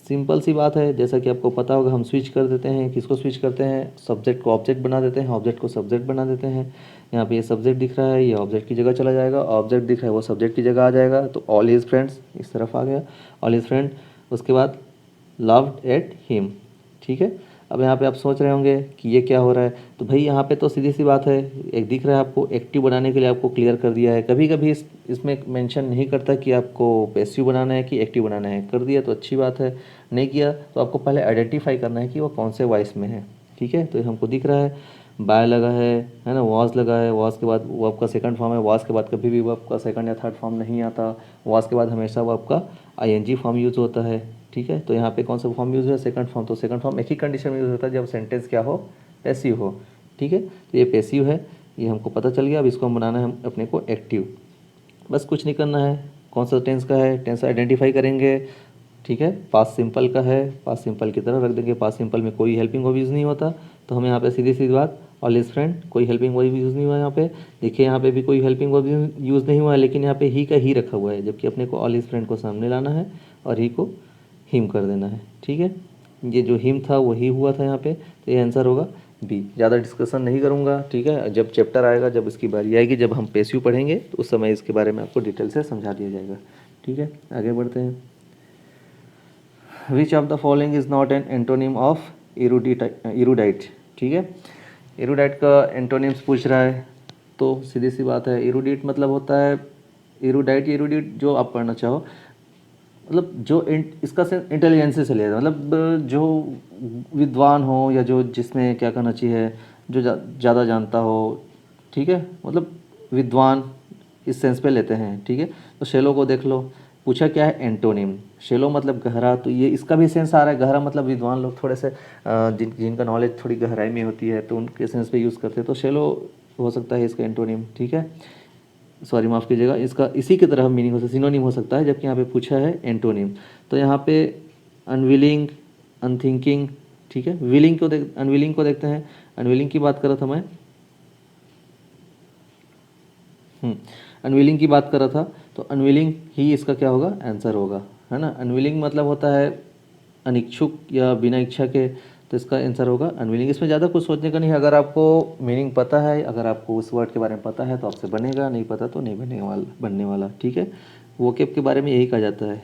सिंपल सी बात है, जैसा कि आपको पता होगा, हम स्विच कर देते हैं, किसको स्विच करते हैं, सब्जेक्ट को ऑब्जेक्ट बना देते हैं, ऑब्जेक्ट को सब्जेक्ट बना देते हैं। यहाँ पे ये सब्जेक्ट दिख रहा है, ये ऑब्जेक्ट की जगह चला जाएगा, ऑब्जेक्ट दिख रहा है वो सब्जेक्ट की जगह आ जाएगा, तो ऑल हिज फ्रेंड्स इस तरफ आ गया, ऑल हिज फ्रेंड, उसके बाद लव्ड एट हिम, ठीक है। अब यहाँ पे आप सोच रहे होंगे कि ये क्या हो रहा है, तो भाई यहाँ पे तो सीधी सी बात है, एक दिख रहा है आपको, एक्टिव बनाने के लिए आपको क्लियर कर दिया है। कभी कभी इसमें मेंशन नहीं करता कि आपको पैसिव बनाना है कि एक्टिव बनाना है, कर दिया तो अच्छी बात है, नहीं किया तो आपको पहले आइडेंटिफाई करना है कि वो कौन से वॉइस में है, ठीक है। तो हमको दिख रहा है बाय लगा है ना, वॉज लगा है, वॉज के बाद वर्ब का सेकंड फॉर्म है, वॉज के बाद कभी भी वर्ब का सेकंड या थर्ड फॉर्म नहीं आता, वॉज के बाद हमेशा वर्ब का ING फॉर्म यूज़ होता है, ठीक है। तो यहाँ पे कौन सा फॉर्म यूज़ है, सेकंड फॉर्म। तो सेकंड फॉर्म एक ही कंडीशन में यूज़ होता है, जब सेंटेंस क्या हो, पैसिव हो, ठीक है। तो ये पैसिव है, ये हमको पता चल गया। अब इसको हम बनाना है हम अपने को एक्टिव, बस कुछ नहीं करना है। कौन सा टेंस का है, टेंस आइडेंटिफाई करेंगे, ठीक है। पास्ट सिंपल का है, पास्ट सिंपल की तरह रख देंगे, पास्ट सिंपल में कोई हेल्पिंग वर्ब यूज़ नहीं होता, तो हमें यहाँ पे सीधी सीधी बात, ऑल हिज फ्रेंड, कोई हेल्पिंग वर्ब यूज़ नहीं हुआ यहाँ पे। देखिए यहाँ पे भी कोई हेल्पिंग वर्ब यूज़ नहीं हुआ है, लेकिन यहाँ पे ही का ही रखा हुआ है, जबकि अपने को ऑल हिज फ्रेंड को सामने लाना है और ही को हिम कर देना है, ठीक है। ये जो हिम था वही हुआ था यहाँ पे, तो ये आंसर होगा बी। ज़्यादा डिस्कशन नहीं करूँगा, ठीक है। जब चैप्टर आएगा, जब इसकी बारी आएगी, जब हम पैसिव पढ़ेंगे, तो उस समय इसके बारे में आपको डिटेल से समझा दिया जाएगा, ठीक है। आगे बढ़ते हैं। Which of the following is not an antonym of erudite, ठीक है। इरूडाइट का एंटोनिम्स पूछ रहा है, तो सीधी सी बात है, इरूडिट मतलब होता है, इरूडाइट जो आप पढ़ना चाहो, मतलब जो इसका सेंस इंटेलिजेंस से लिया, मतलब जो विद्वान हो या जो जिसमें क्या कहना चाहिए, जो ज़्यादा जानता हो, ठीक है, मतलब विद्वान इस सेंस पे लेते हैं, ठीक है। तो शेलो को देख लो, पूछा क्या है, एंटोनिम। शेलो मतलब गहरा, तो ये इसका भी सेंस आ रहा है, गहरा मतलब विद्वान लोग थोड़े से जिनका नॉलेज थोड़ी गहराई में होती है, तो उनके सेंस पे यूज़ करते हैं, तो शेलो हो सकता है इसका एंटोनिम, ठीक है। सॉरी माफ़ कीजिएगा, इसका इसी की तरह मीनिंग हो सकता है, सिनोनिम हो सकता है, जबकि यहाँ पे पूछा है एंटोनिम। तो यहाँ पे अनविलिंग, अनथिंकिंग, ठीक है। विलिंग को अनविलिंग को देखते हैं, अनविलिंग की बात कर रहा था मैं, अनविलिंग की बात कर रहा था, तो अनविलिंग ही इसका क्या होगा, आंसर होगा, है ना। अनविलिंग मतलब होता है अनिच्छुक या बिना इच्छा के, तो इसका आंसर होगा अनविलिंग। इसमें ज़्यादा कुछ सोचने का नहीं है, अगर आपको मीनिंग पता है, अगर आपको उस वर्ड के बारे में पता है तो आपसे बनेगा, नहीं पता तो नहीं बनने वाला, ठीक है। वोकेब के बारे में यही कहा जाता है।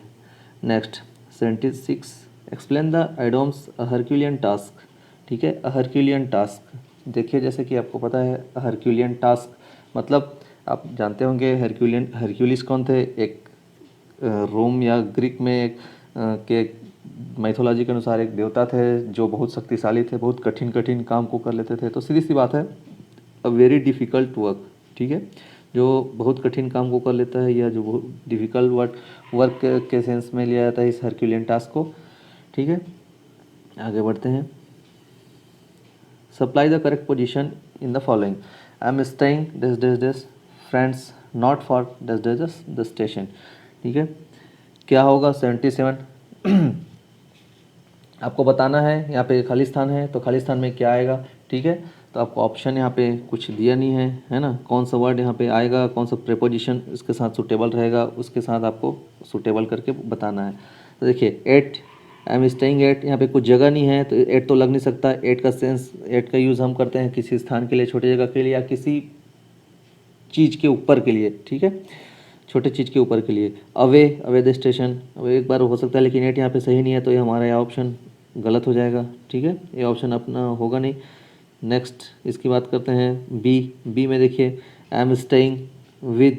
Next 76, explain the idioms a herculean task, ठीक है। अ हरक्यूलियन टास्क, देखिए जैसे कि आपको पता है हरक्यूलियन टास्क मतलब आप जानते होंगे हरक्यूलिस कौन थे, एक रोम या ग्रीक में एक के माइथोलॉजी के अनुसार एक देवता थे जो बहुत शक्तिशाली थे, बहुत कठिन कठिन काम को कर लेते थे। तो सीधी सी बात है, अ वेरी डिफ़िकल्ट वर्क, ठीक है, जो बहुत कठिन काम को कर लेता है, या जो बहुत डिफ़िकल्ट वर्क के सेंस में लिया जाता है इस हरक्यूलियन टास्क को, ठीक है। आगे बढ़ते हैं। Supply the correct position in the following, I am staying this friends not for this the station, ठीक है। क्या होगा 77 आपको बताना है, यहाँ पे खाली स्थान है, तो खाली स्थान में क्या आएगा, ठीक है। तो आपको ऑप्शन यहाँ पे कुछ दिया नहीं है ना, कौन सा वर्ड यहाँ पे आएगा, कौन सा प्रेपोजिशन इसके साथ सूटेबल रहेगा, उसके साथ आपको सूटेबल करके बताना है। तो देखिए at, I am staying at, यहाँ पे कुछ जगह नहीं है, तो एट तो लग नहीं सकता। एट का सेंस, एट का यूज़ हम करते हैं किसी स्थान के लिए, छोटी जगह के लिए, या किसी चीज़ के ऊपर के लिए, ठीक है। छोटे चीज़ के ऊपर के लिए। अवे, अवे द स्टेशन, अब एक बार हो सकता है लेकिन एट यहाँ पे सही नहीं है, तो ये हमारा यह ऑप्शन गलत हो जाएगा, ठीक है, ये ऑप्शन अपना होगा नहीं। नेक्स्ट इसकी बात करते हैं बी। बी में देखिए, आई am staying with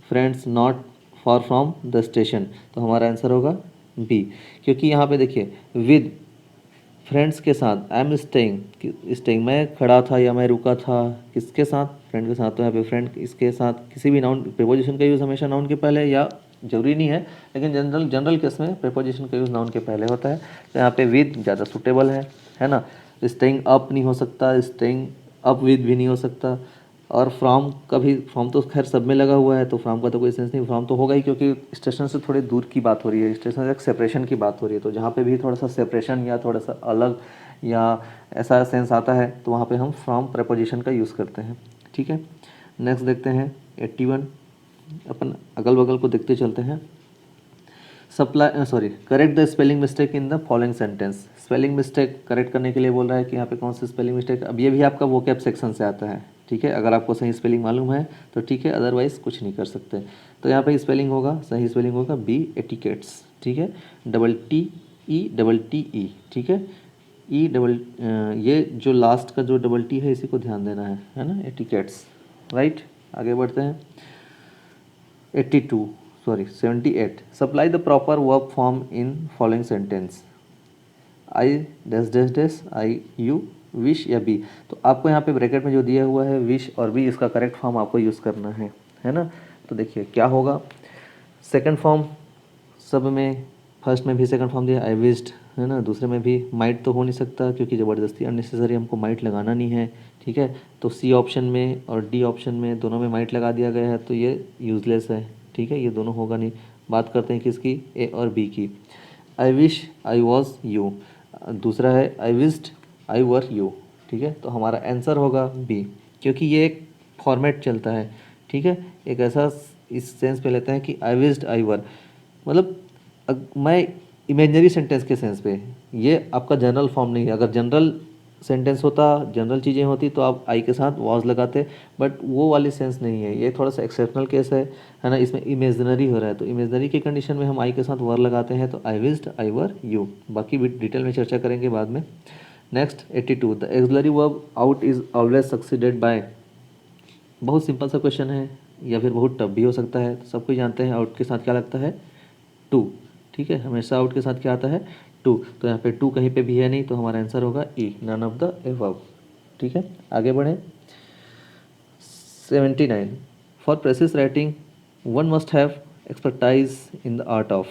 friends not for from the station, तो हमारा आंसर होगा बी, क्योंकि यहाँ पे देखिए विद फ्रेंड्स के साथ, आई एम स्टेइंग, स्टेइंग मैं खड़ा था या मैं रुका था, किसके साथ, फ्रेंड के साथ, तो यहाँ पे फ्रेंड इसके साथ किसी भी नाउन प्रीपोजिशन का यूज़ हमेशा नाउन के पहले, या जरूरी नहीं है लेकिन जनरल केस में प्रीपोजिशन का यूज़ नाउन के पहले होता है, तो यहाँ पे विद ज़्यादा सूटेबल है ना। स्टेइंग अप नहीं हो सकता, स्टेइंग अप विद भी नहीं हो सकता, और फ्रॉम का भी, फ्रॉम तो खैर सब में लगा हुआ है तो फ्रॉम का तो कोई सेंस नहीं, फ्रॉम तो होगा ही क्योंकि स्टेशन से थोड़े दूर की बात हो रही है, स्टेशन से एक सेपरेशन की बात हो रही है, तो जहाँ पे भी थोड़ा सा सेपरेशन या थोड़ा सा अलग या ऐसा सेंस आता है तो वहाँ पे हम फ्रॉम प्रेपोजिशन का यूज़ करते हैं, ठीक है। नेक्स्ट देखते हैं 81, अपन अगल बगल को देखते चलते हैं। Correct the spelling mistake in the following sentence. Spelling mistake correct करने के लिए बोल रहा है कि यहाँ पे कौन सी स्पेलिंग मिस्टेक, अब ये भी आपका वोकैब सेक्शन से आता है, ठीक है, अगर आपको सही स्पेलिंग मालूम है तो ठीक है, अदरवाइज कुछ नहीं कर सकते। तो यहाँ पे स्पेलिंग होगा, सही स्पेलिंग होगा बी एटिकेट्स, ठीक है, TEEE, ठीक है, ये जो लास्ट का जो डबल टी है इसी को ध्यान देना है ना, एटिकेट्स, राइट। आगे बढ़ते हैं 78, supply the proper verb form in following sentence. I dash dash dash, I you wish या बी, तो आपको यहाँ पे ब्रैकेट में जो दिया हुआ है विश और बी, इसका करेक्ट फॉर्म आपको यूज़ करना है ना। तो देखिए क्या होगा, सेकंड फॉर्म सब में, फर्स्ट में भी सेकंड फॉर्म दिया आई विश्ड, है ना, दूसरे में भी माइट तो हो नहीं सकता क्योंकि ज़बरदस्ती अननेसेसरी हमको माइट लगाना नहीं है, ठीक है, तो सी ऑप्शन में और डी ऑप्शन में दोनों में माइट लगा दिया गया है तो ये यूज़लेस है, ठीक है, ये दोनों होगा नहीं। बात करते हैं किसकी, ए और बी की। I wish I was you, दूसरा है आई विश्ड आई वर यू, ठीक है, तो हमारा आंसर होगा बी, क्योंकि ये एक फॉर्मेट चलता है, ठीक है, एक ऐसा इस सेंस पे लेते हैं कि आई विश्ड आई वर, मतलब मैं इमेजनरी सेंटेंस के सेंस पे, ये आपका जनरल फॉर्म नहीं है। अगर जनरल सेंटेंस होता, जनरल चीज़ें होती तो आप आई के साथ वॉज लगाते, बट वो वाली सेंस नहीं है, ये थोड़ा सा एक्सेप्शनल केस है ना, इसमें इमेजनरी हो रहा है, तो इमेजनरी की कंडीशन में हम आई के साथ वर लगाते हैं, तो आई विश्ड आई वर यू, बाकी भी डिटेल में चर्चा करेंगे बाद में। Next 82, the axillary verb out is always succeeded by. बहुत सिंपल सा क्वेश्चन है या फिर बहुत टफ भी हो सकता है, तो सब कुछ जानते हैं आउट के साथ क्या लगता है, टू, ठीक है, हमेशा आउट के साथ क्या आता है, टू, तो यहाँ पे टू कहीं पे भी है नहीं, तो हमारा आंसर होगा ई, नन ऑफ द एबव, ठीक है। आगे बढ़ें 79, for precious writing one must have expertise in the art of,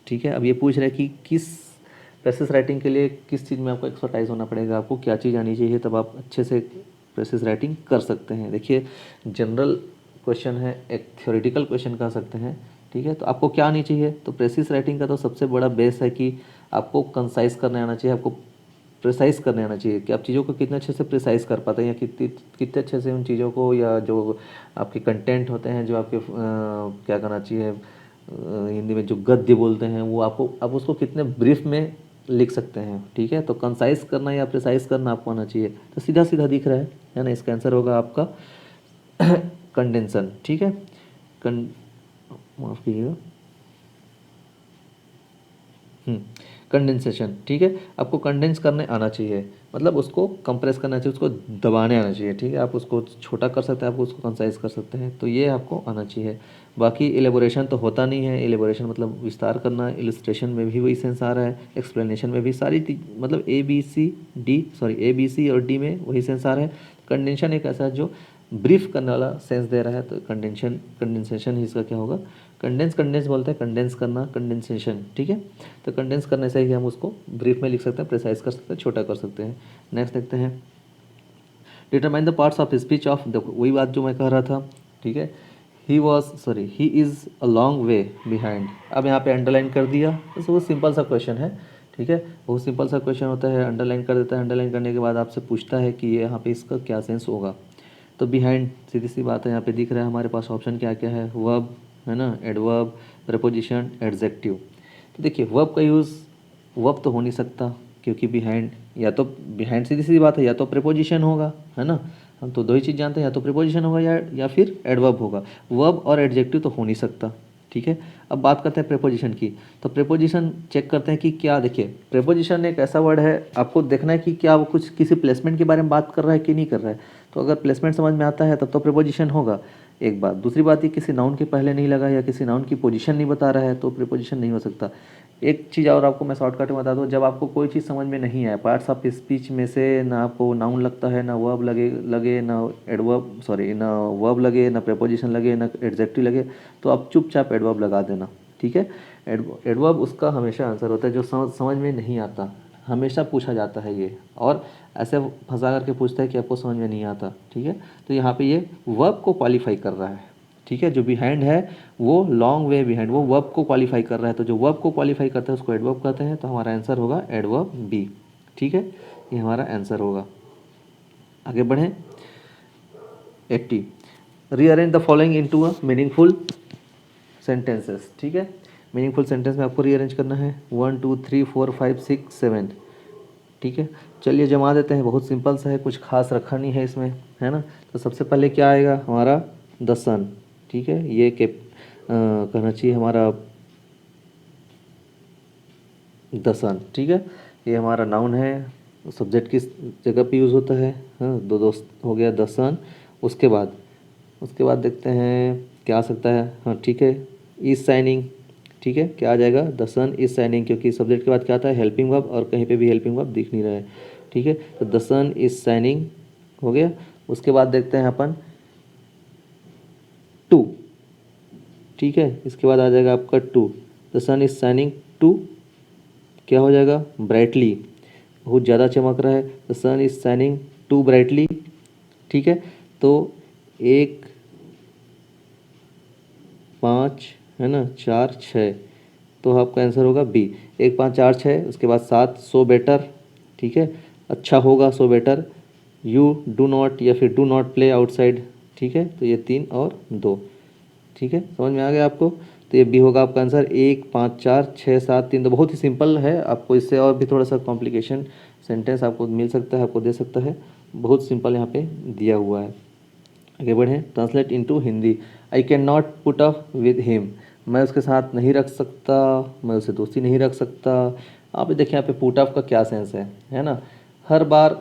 ठीक है, अब ये पूछ रहे हैं कि किस प्रेसिस राइटिंग के लिए किस चीज़ में आपको एक्सपर्टाइज होना पड़ेगा, आपको क्या चीज़ आनी चाहिए तब आप अच्छे से प्रेसिस राइटिंग कर सकते हैं। देखिए जनरल क्वेश्चन है, एक थ्योरेटिकल क्वेश्चन कह सकते हैं, ठीक है, तो आपको क्या आनी चाहिए, तो प्रेसिस राइटिंग का तो सबसे बड़ा बेस है कि आपको कंसाइज करने आना चाहिए, आपको प्रिसाइज करने आना चाहिए कि आप चीज़ों को कितने अच्छे से प्रिसाइज कर पाते हैं, या कितने अच्छे से उन चीज़ों को, या जो आपके कंटेंट होते हैं, जो आपके क्या करना चाहिए, हिंदी में जो गद्य बोलते हैं वो आपको, आप उसको कितने ब्रीफ में लिख सकते हैं, ठीक है, तो कंसाइज करना या प्रिसाइज करना आपको आना चाहिए। तो सीधा सीधा दिख रहा है ना, इसका आंसर होगा आपका कंडेंसन, ठीक है, माफ़ कीजिएगा, कंडेंसेशन, ठीक है, आपको कंडेंस करने आना चाहिए, मतलब उसको कंप्रेस करना चाहिए, उसको दबाने आना चाहिए, ठीक है, आप उसको छोटा कर सकते हैं, आप उसको कंसाइज कर सकते हैं, तो ये आपको आना चाहिए। बाकी एलेबोरेशन तो होता नहीं है, एलेबोरेशन मतलब विस्तार करना, इलस्ट्रेशन में भी वही सेंस आ रहा है, एक्सप्लेनेशन में भी सारी मतलब ए बी सी और डी में वही सेंस आ रहा है। कंडेंशन एक ऐसा जो ब्रीफ करने वाला सेंस दे रहा है, तो कंडेंसेशन ही इसका क्या होगा, कंडेंस बोलते हैं, कंडेंस करना, कंडेंसेशन, ठीक है, तो कंडेंस करने से ही हम उसको ब्रीफ में लिख सकते हैं, प्रिसाइज कर सकते हैं, छोटा कर सकते हैं। नेक्स्ट देखते हैं determine the parts of speech of, देखो वही बात जो मैं कह रहा था, ठीक है, he is a long way behind, अब यहाँ पे अंडरलाइन कर दिया, तो बहुत सिंपल सा क्वेश्चन है, ठीक है, बहुत सिंपल सा क्वेश्चन होता है, अंडरलाइन कर देता है, अंडरलाइन करने के बाद आपसे पूछता है कि ये यहाँ पे इसका क्या सेंस होगा, तो बिहाइंड सीधी सी बात है, यहाँ पे दिख रहा है हमारे पास ऑप्शन क्या क्या है, वर्ब है ना, एडवर्ब, प्रपोजिशन, एडजेक्टिव। तो देखिए वर्ब का यूज़, वर्ब तो हो नहीं सकता क्योंकि बिहाइंड, या तो बिहाइंड सीधी सी बात है, या तो प्रपोजिशन होगा, है ना, हम तो दो ही चीज़ जानते हैं, या तो प्रीपोजिशन होगा या फिर एडवर्ब होगा। वर्ब और एडजेक्टिव तो हो नहीं सकता, ठीक है। अब बात करते हैं प्रीपोजिशन की। तो प्रीपोजिशन चेक करते हैं कि क्या, देखिए प्रीपोजिशन एक ऐसा वर्ड है, आपको देखना है कि क्या वो कुछ किसी प्लेसमेंट के बारे में बात कर रहा है कि नहीं कर रहा है। तो अगर प्लेसमेंट समझ में आता है तब तो प्रीपोजिशन होगा, एक बात। दूसरी बात, ये किसी नाउन के पहले नहीं लगा या किसी नाउन की पोजीशन नहीं बता रहा है तो प्रीपोजिशन नहीं हो सकता। एक चीज़ और आपको मैं शॉर्टकट में बता दूँ, जब आपको कोई चीज़ समझ में नहीं आए, पार्ट्स ऑफ स्पीच में से ना आपको नाउन लगता है, ना वर्ब लगे ना एडवर्ब, सॉरी ना वर्ब लगे, ना प्रीपोजिशन लगे, ना एडजेक्टिव लगे, तो आप चुपचाप एडवर्ब लगा देना, ठीक है। एडवर्ब उसका हमेशा आंसर होता है जो समझ में नहीं आता, हमेशा पूछा जाता है ये, और ऐसे फंसा करके पूछता है कि आपको समझ में नहीं आता, ठीक है। तो यहाँ पे ये वर्ब को क्वालिफाई कर रहा है, ठीक है। जो बिहाइंड है वो लॉन्ग वे बिहाइंड, वो वर्ब को क्वालिफाई कर रहा है, तो जो वर्ब को क्वालिफाई करता है उसको एडवर्ब कहते हैं। तो हमारा आंसर होगा एडवर्ब बी, ठीक है। ये हमारा आंसर होगा। आगे बढ़ें। 80, rearrange the following into a meaningful sentences, ठीक है। मीनिंगफुल सेंटेंस में आपको रीअरेंज करना है 1 2 3 4 5 6 7, ठीक है। चलिए जमा देते हैं, बहुत सिंपल सा है, कुछ खास रखा नहीं है इसमें, है ना। तो सबसे पहले क्या आएगा हमारा द सन, ठीक है। ये कहना चाहिए हमारा द सन, ठीक है। ये हमारा नाउन है, सब्जेक्ट किस जगह पे यूज़ होता है, हाँ, दो दोस्त हो गया द सन। उसके बाद देखते हैं क्या आ सकता है, हाँ ठीक है, इज शाइनिंग, ठीक है। क्या आ जाएगा, द सन इज शाइनिंग, क्योंकि सब्जेक्ट के बाद क्या आता है हेल्पिंग वर्ब, और कहीं पे भी हेल्पिंग वर्ब दिख नहीं रहा है, ठीक है। तो द सन इज शाइनिंग हो गया। उसके बाद देखते हैं अपन टू, ठीक है। इसके बाद आ जाएगा आपका too, the sun is shining too, क्या हो जाएगा, ब्राइटली, बहुत ज़्यादा चमक रहा है, the sun is shining too brightly, ठीक है। तो 1 5 है ना 4 6, तो आपका आंसर होगा बी, 1 5 4 6। उसके बाद 7 सो बेटर, ठीक है, अच्छा होगा, so better. You do not या फिर डू नॉट प्ले आउटसाइड, ठीक है। तो ये 3 और 2, ठीक है, समझ में आ गया आपको। तो ये बी होगा आपका आंसर। 1 5 4 6 7 3, तो बहुत ही सिंपल है। आपको इससे और भी थोड़ा सा कॉम्प्लिकेशन सेंटेंस आपको मिल सकता है, आपको दे सकता है, बहुत सिंपल यहाँ पे दिया हुआ है। आगे बढ़ें। Translate into Hindi. I can not put up with him, मैं उसके साथ नहीं रख सकता, मैं उसे दोस्ती नहीं रख सकता। आप देखिए यहाँ पे पुट अप का क्या सेंस है ना। हर बार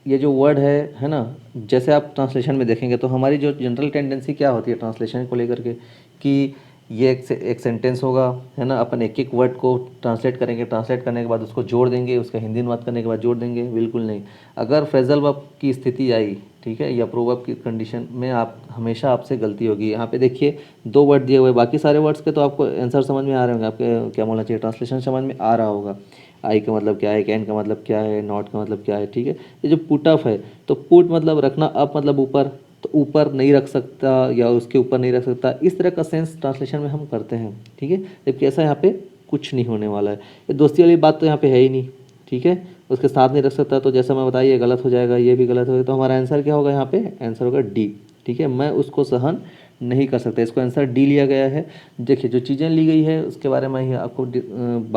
ये जो वर्ड है ना, जैसे आप ट्रांसलेशन में देखेंगे तो हमारी जो जनरल टेंडेंसी क्या होती है ट्रांसलेशन को लेकर के, कि ये एक सेंटेंस होगा, है ना, अपन एक एक वर्ड को ट्रांसलेट करेंगे, ट्रांसलेट करने के बाद उसको जोड़ देंगे, उसका हिंदी अनुवाद करने के बाद जोड़ देंगे, बिल्कुल नहीं। अगर फ्रेजल वर्ब की स्थिति आई, ठीक है, या प्रोवर्ब की कंडीशन में, आप हमेशा आपसे गलती होगी। यहाँ पे देखिए 2 वर्ड दिए हुए, बाकी सारे वर्ड्स के तो आपको आंसर समझ में आ रहे होंगे, आपके क्या बोलना चाहिए, ट्रांसलेशन समझ में आ रहा होगा। आई का मतलब क्या है, कैन का मतलब क्या है, नॉट का मतलब क्या है, ठीक है। ये जो पुट अप है, तो पुट मतलब रखना, अप मतलब ऊपर, तो ऊपर नहीं रख सकता या उसके ऊपर नहीं रख सकता, इस तरह का सेंस ट्रांसलेशन में हम करते हैं, ठीक है। जबकि ऐसा यहाँ पे कुछ नहीं होने वाला है, ये दोस्ती वाली बात तो यहाँ पे है ही नहीं, ठीक है। उसके साथ नहीं रख सकता, तो जैसा मैं बताइए गलत हो जाएगा, ये भी गलत हो जाएगा। तो हमारा आंसर क्या होगा यहाँ पे, आंसर होगा डी, ठीक है। मैं उसको सहन नहीं कर सकता, इसको आंसर डी लिया गया है। देखिए जो चीज़ें ली गई है उसके बारे में ही आपको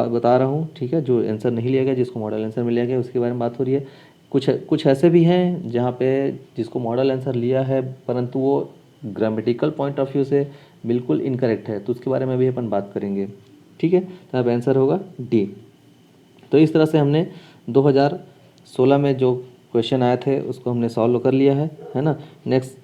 बता रहा हूँ, ठीक है। जो आंसर नहीं लिया गया, जिसको मॉडल आंसर में लिया गया, उसके बारे में बात हो रही है। कुछ ऐसे भी हैं जहाँ पे जिसको मॉडल आंसर लिया है परंतु वो ग्रामेटिकल पॉइंट ऑफ व्यू से बिल्कुल इनकरेक्ट है, तो उसके बारे में भी अपन बात करेंगे, ठीक है। तो अब आंसर होगा डी। तो इस तरह से हमने 2016 में जो क्वेश्चन आए थे उसको हमने सॉल्व कर लिया है ना। नेक्स्ट